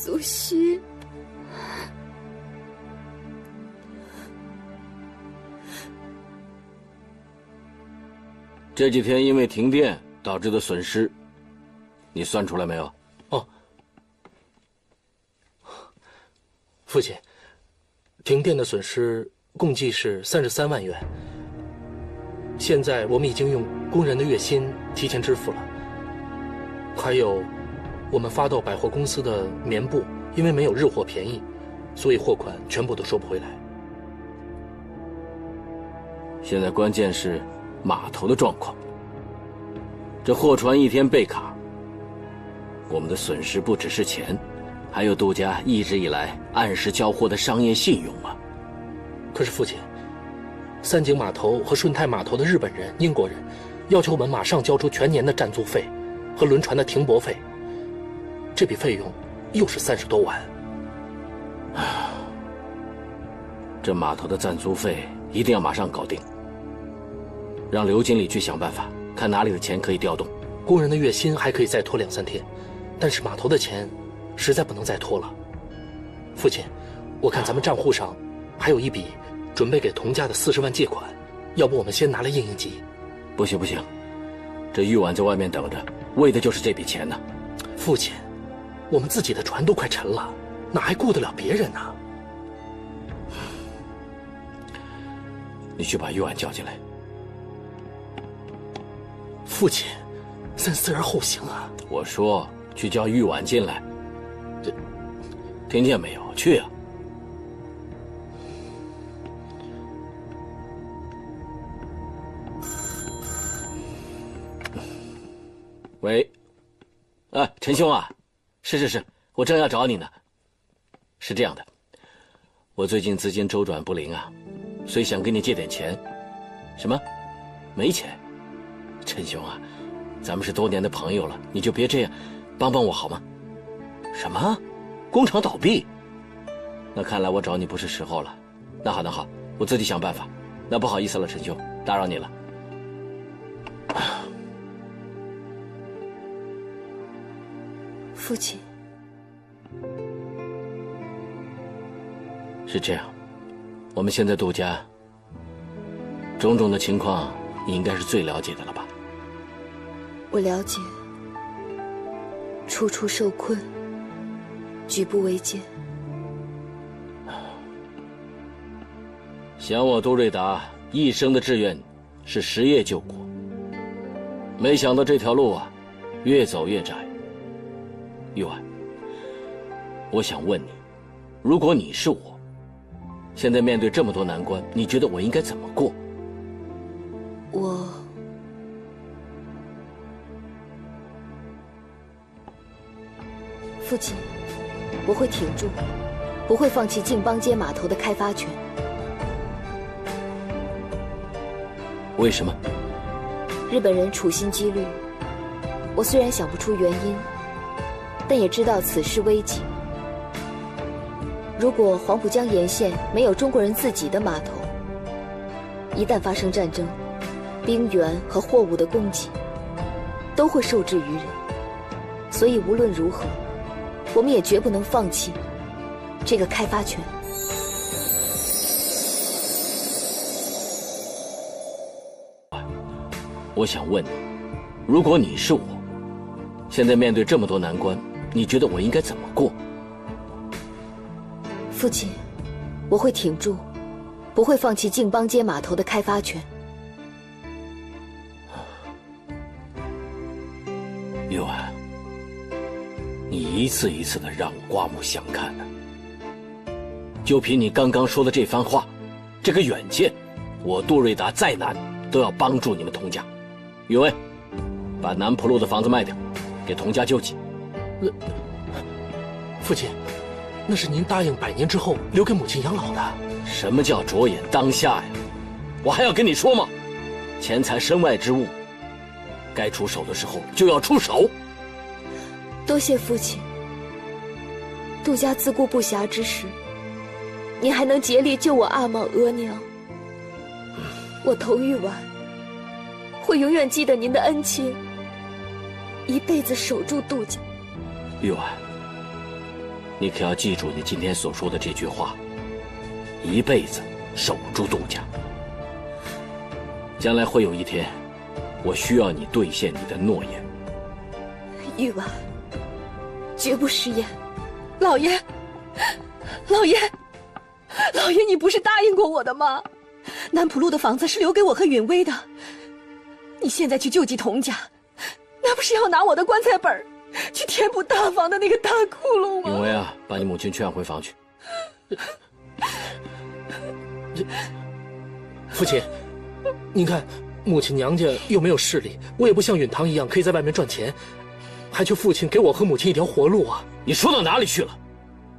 Speaker 7: 苏西，
Speaker 12: 这几天因为停电导致的损失，你算出来没有？
Speaker 16: 哦，父亲，停电的损失共计是33万元。现在我们已经用工人的月薪提前支付了，还有我们发到百货公司的棉布，因为没有日货便宜，所以货款全部都收不回来。
Speaker 12: 现在关键是码头的状况，这货船一天被卡，我们的损失不只是钱，还有杜家一直以来按时交货的商业信用啊。
Speaker 16: 可是父亲，三井码头和顺泰码头的日本人、英国人要求我们马上交出全年的占租费和轮船的停泊费，这笔费用又是30多万。
Speaker 12: 这码头的占租费一定要马上搞定，让刘经理去想办法，看哪里的钱可以调动。
Speaker 16: 工人的月薪还可以再拖2、3天，但是码头的钱实在不能再拖了。父亲，我看咱们账户上还有一笔准备给童家的40万借款，要不我们先拿来应应急？
Speaker 12: 不行不行，这玉婉在外面等着，为的就是这笔钱呢。
Speaker 16: 父亲，我们自己的船都快沉了，哪还顾得了别人呢？
Speaker 12: 你去把玉婉叫进来。
Speaker 16: 父亲，三思而后行啊！
Speaker 12: 我说去叫玉婉进来。听见没有？去啊！喂，陈兄啊，是，我正要找你呢。是这样的，我最近资金周转不灵啊，所以想跟你借点钱。什么？没钱？陈兄啊，咱们是多年的朋友了，你就别这样，帮帮我好吗？什么？工厂倒闭？那看来我找你不是时候了。那好，我自己想办法。那不好意思了，陈兄，打扰你了。
Speaker 7: 父亲，
Speaker 12: 是这样，我们现在杜家种种的情况，你应该是最了解的了吧？
Speaker 7: 我了解，处处受困，举步维艰。
Speaker 12: 想我杜瑞达一生的志愿是实业救国，没想到这条路啊，越走越窄。玉婉，我想问你，如果你是我，现在面对这么多难关，你觉得我应该怎么过？
Speaker 7: 父亲，我会挺住，不会放弃靖邦街码头的开发权。
Speaker 12: 为什么？
Speaker 7: 日本人处心积虑，我虽然想不出原因，但也知道此事危急。如果黄浦江沿线没有中国人自己的码头，一旦发生战争，兵员和货物的供给都会受制于人。所以无论如何，我们也绝不能放弃这个开发权。
Speaker 12: 我想问你，如果你是我，现在面对这么多难关，你觉得我应该怎么过？
Speaker 7: 父亲，我会挺住，不会放弃靖邦街码头的开发权。
Speaker 12: 玉婉，你一次一次的让我刮目相看呢。就凭你刚刚说的这番话，这个远见，我杜瑞达再难都要帮助你们童家。宇威，把南浦路的房子卖掉，给童家救济。
Speaker 16: 父亲，那是您答应100年之后留给母亲养老的。
Speaker 12: 什么叫着眼当下呀？我还要跟你说吗？钱财身外之物，该出手的时候就要出手。
Speaker 7: 多谢父亲。杜家自顾不暇之时，您还能竭力救我阿玛额娘。我童玉婉会永远记得您的恩情，一辈子守住杜家。
Speaker 12: 玉婉，你可要记住你今天所说的这句话，一辈子守住杜家。将来会有一天，我需要你兑现你的诺言。
Speaker 2: 玉婉，绝不食言。老爷，老爷，老爷，你不是答应过我的吗？南浦路的房子是留给我和允薇的，你现在去救济童家，那不是要拿我的棺材本去填补大房的那个大窟窿吗？
Speaker 12: 允薇啊，把你母亲劝回房去。
Speaker 16: 父亲，您看，母亲娘家又没有势力，我也不像允堂一样可以在外面赚钱，还求父亲给我和母亲一条活路啊！
Speaker 12: 你说到哪里去了？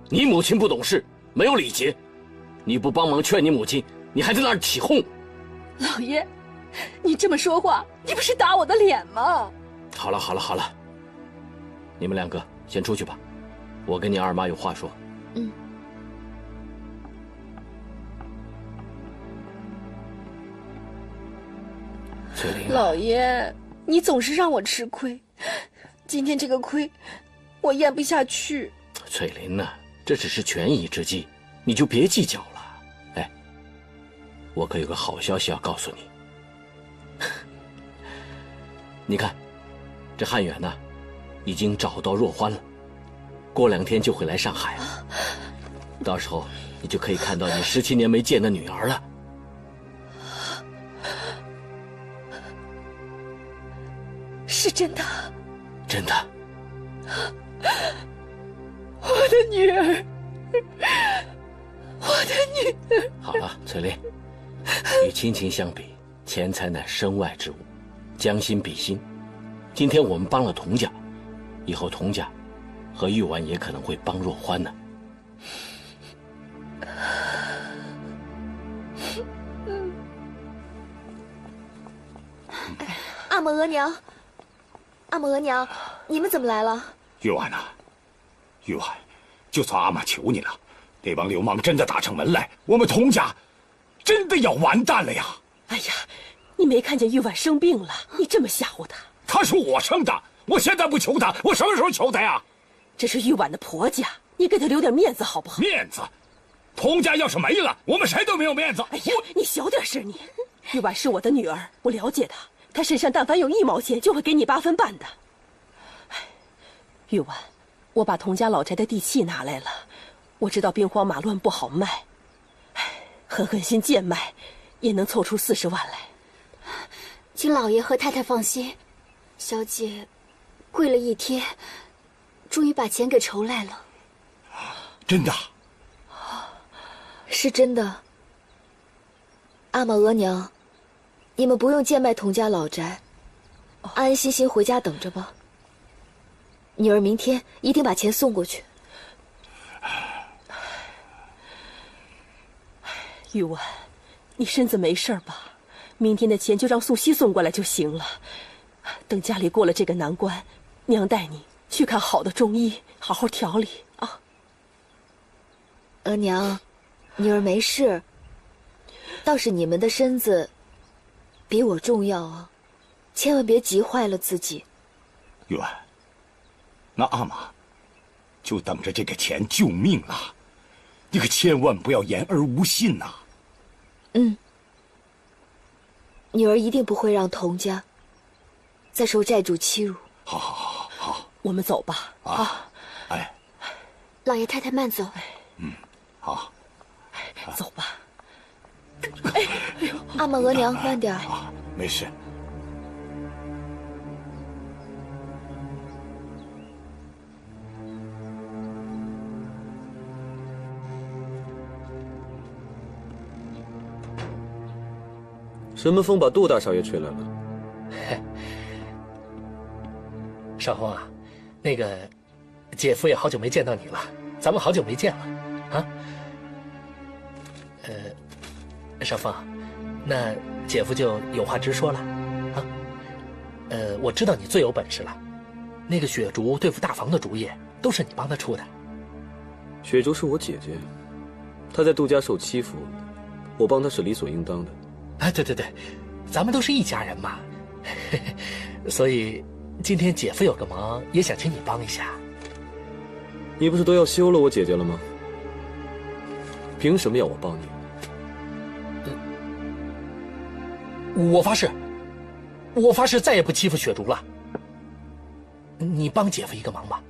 Speaker 12: 你母亲不懂事，没有礼节，你不帮忙劝你母亲，你还在那儿起哄。
Speaker 2: 老爷，你这么说话，你不是打我的脸吗？
Speaker 12: 好了好了好了，你们两个先出去吧，我跟你二妈有话说。
Speaker 2: 嗯。
Speaker 12: 翠玲，
Speaker 2: 老爷，你总是让我吃亏，今天这个亏，我咽不下去。
Speaker 12: 翠玲呐，这只是权宜之计，你就别计较了。哎，我可有个好消息要告诉你。你看，这汉远呢，已经找到若欢了，过2天就会来上海了。到时候你就可以看到你17年没见的女儿了。
Speaker 2: 是真的？
Speaker 12: 真的。
Speaker 2: 我的女儿，我的女儿。
Speaker 12: 好了，翠玲，与亲情相比，钱财乃身外之物，将心比心。今天我们帮了童家，以后童家和玉婉也可能会帮若欢呢。
Speaker 7: 阿嬷额娘，阿嬷额娘，你们怎么来了？
Speaker 15: 玉婉呐，玉婉，就算阿玛求你了，那帮流氓真的打上门来，我们童家真的要完蛋了呀！
Speaker 5: 哎呀，你没看见玉婉生病了，你这么吓唬她？
Speaker 15: 她是我生的，我现在不求她，我什么时候求她呀？
Speaker 5: 这是玉婉的婆家，你给她留点面子好不好？
Speaker 15: 面子？童家要是没了，我们谁都没有面子。
Speaker 5: 哎呀，你小点声你！玉婉是我的女儿，我了解她，她身上但凡有1毛钱，就会给你8分半的。玉婉，我把童家老宅的地契拿来了，我知道兵荒马乱不好卖，狠狠心贱卖，也能凑出40万来。
Speaker 3: 请老爷和太太放心，小姐跪了1天，终于把钱给筹来了。
Speaker 15: 真的？
Speaker 7: 是真的。阿玛额娘，你们不用贱卖童家老宅，安安心心回家等着吧。女儿明天一定把钱送过去。
Speaker 5: 玉婉，你身子没事吧？明天的钱就让素汐送过来就行了。等家里过了这个难关，娘带你去看好的中医，好好调理啊。
Speaker 7: 额娘，女儿没事，倒是你们的身子比我重要啊，千万别急坏了自己。
Speaker 15: 玉婉，那阿玛就等着这个钱救命了，你可千万不要言而无信呐。
Speaker 7: 嗯，女儿一定不会让童家再受债主欺辱。
Speaker 15: 好好好好，
Speaker 5: 我们走吧。啊，
Speaker 15: 哎，
Speaker 3: 老爷太太慢走。
Speaker 15: 嗯，好，
Speaker 5: 走吧。
Speaker 7: 哎，阿玛额娘慢点。
Speaker 15: 没事。
Speaker 14: 什么风把杜大少爷吹来了？
Speaker 16: 少峰啊，那个姐夫也好久没见到你了，咱们好久没见了，啊？少峰，那姐夫就有话直说了，啊？我知道你最有本事了，那个雪竹对付大房的主意都是你帮他出的。
Speaker 14: 雪竹是我姐姐，她在杜家受欺负，我帮她是理所应当的。
Speaker 16: 啊，对对对，咱们都是一家人嘛，所以今天姐夫有个忙，也想请你帮一下。
Speaker 14: 你不是都要休了我姐姐了吗？凭什么要我帮你？
Speaker 16: 我发誓再也不欺负雪竹了。你帮姐夫一个忙吧。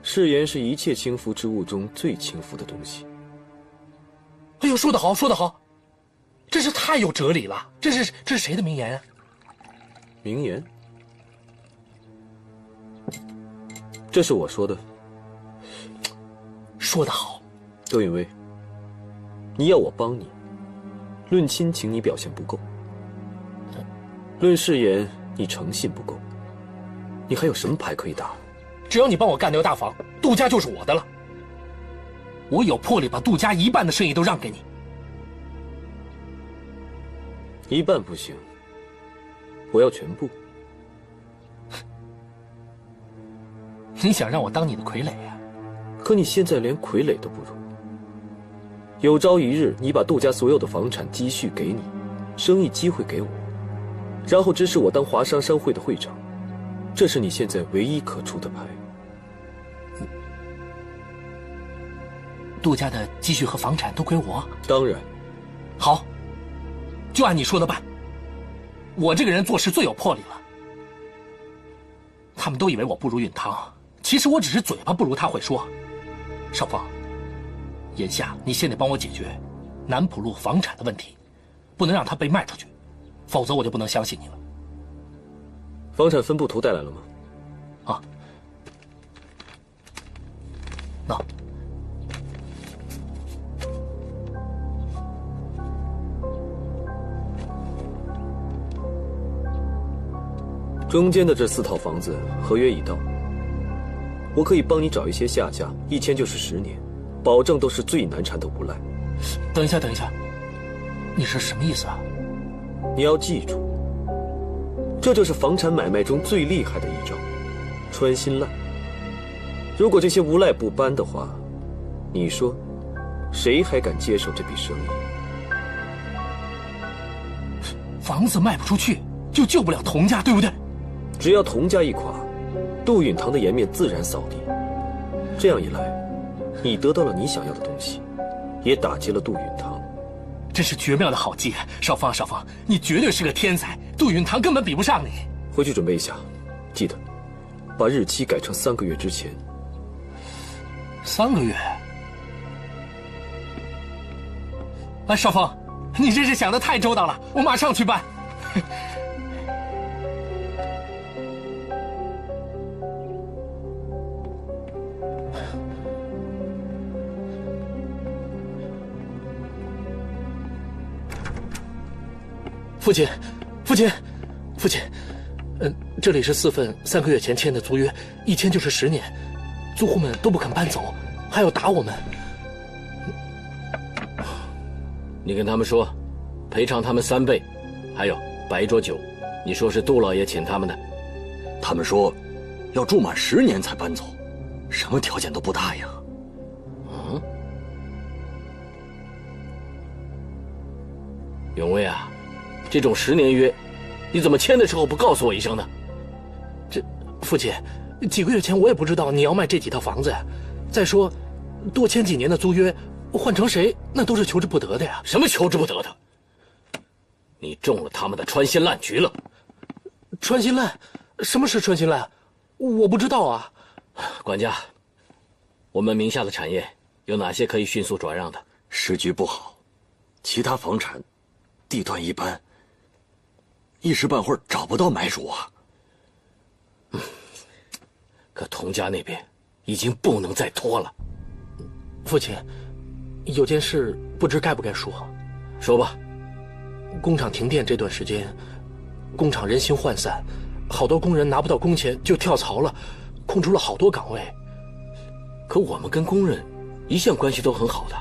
Speaker 14: 誓言是一切轻浮之物中最轻浮的东西。
Speaker 16: 哎呦，说得好，说得好，真是太有哲理了。这是谁的名言啊？
Speaker 14: 名言？这是我说的。
Speaker 16: 说得好。
Speaker 14: 窦允威，你要我帮你，论亲情你表现不够，论誓言你诚信不够，你还有什么牌可以打？
Speaker 16: 只要你帮我干掉大房，杜家就是我的了。我有魄力把杜家一半的生意都让给你。
Speaker 14: 一半不行，我要全部。
Speaker 16: 你想让我当你的傀儡啊？
Speaker 14: 可你现在连傀儡都不如。有朝一日，你把杜家所有的房产积蓄给你，生意机会给我，然后指使我当华商商会的会长，这是你现在唯一可出的牌。
Speaker 16: 杜家的积蓄和房产都归我？
Speaker 14: 当然。
Speaker 16: 好，就按你说的办。我这个人做事最有魄力了。他们都以为我不如允堂，其实我只是嘴巴不如他会说。少峰，眼下你先得帮我解决南浦路房产的问题，不能让它被卖出去，否则我就不能相信你了。
Speaker 14: 房产分布图带来了吗？
Speaker 16: 啊，那。
Speaker 14: 中间的这4套房子合约已到，我可以帮你找一些下家，一签就是10年，保证都是最难缠的无赖。
Speaker 16: 等一下，你是什么意思啊？
Speaker 14: 你要记住，这就是房产买卖中最厉害的一招——穿心烂。如果这些无赖不搬的话，你说，谁还敢接受这笔生意？
Speaker 16: 房子卖不出去，就救不了童家，对不对？
Speaker 14: 只要童家一垮，杜允堂的颜面自然扫地。这样一来，你得到了你想要的东西，也打击了杜允堂。
Speaker 16: 真是绝妙的好计，少峰，你绝对是个天才，杜允堂根本比不上你。
Speaker 14: 回去准备一下，记得把日期改成3个月之前。
Speaker 16: 3个月？哎，少峰，你真是想得太周到了，我马上去办。父亲，这里是4份3个月前签的租约，一签就是10年，租户们都不肯搬走，还要打我们。
Speaker 12: 你跟他们说，赔偿他们3倍，还有白桌酒，你说是杜老爷请他们的。
Speaker 13: 他们说，要住满10年才搬走，什么条件都不答应。
Speaker 12: 嗯，永威啊，这种10年约，你怎么签的时候不告诉我一声呢？
Speaker 16: 这父亲，几个月前我也不知道你要卖这几套房子呀。再说，多签几年的租约，换成谁那都是求之不得的呀。
Speaker 12: 什么求之不得的？你中了他们的穿心烂局了。
Speaker 16: 穿心烂？什么是穿心烂？我不知道啊。
Speaker 12: 管家，我们名下的产业有哪些可以迅速转让的？
Speaker 13: 时局不好，其他房产地段一般，一时半会儿找不到买主啊。
Speaker 12: 可童家那边已经不能再拖了。
Speaker 16: 父亲，有件事不知该不该说。
Speaker 12: 说吧。
Speaker 16: 工厂停电这段时间，工厂人心涣散，好多工人拿不到工钱就跳槽了，空出了好多岗位。
Speaker 12: 可我们跟工人一向关系都很好的，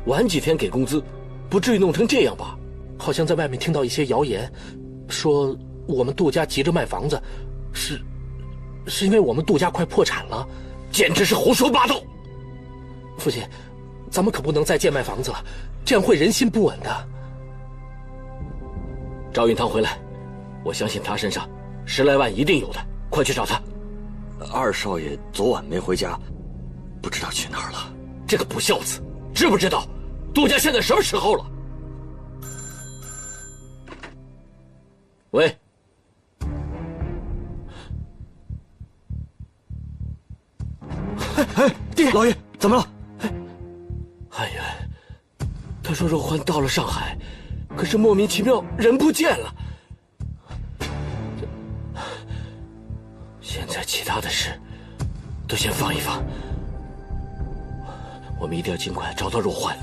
Speaker 12: 晚几天给工资，不至于弄成这样吧？
Speaker 16: 好像在外面听到一些谣言，说我们杜家急着卖房子，是因为我们杜家快破产了，
Speaker 12: 简直是胡说八道！
Speaker 16: 父亲，咱们可不能再贱卖房子了，这样会人心不稳的。
Speaker 12: 赵允堂回来，我相信他身上10来万一定有的，快去找他。
Speaker 13: 2少爷昨晚没回家，
Speaker 12: 不知道去哪儿了。这个不孝子，知不知道杜家现在什么时候了？喂，
Speaker 15: 爹，老爷怎么了？
Speaker 12: 汉元，他说若欢到了上海，可是莫名其妙人不见了。现在其他的事都先放一放，我们一定要尽快找到若欢。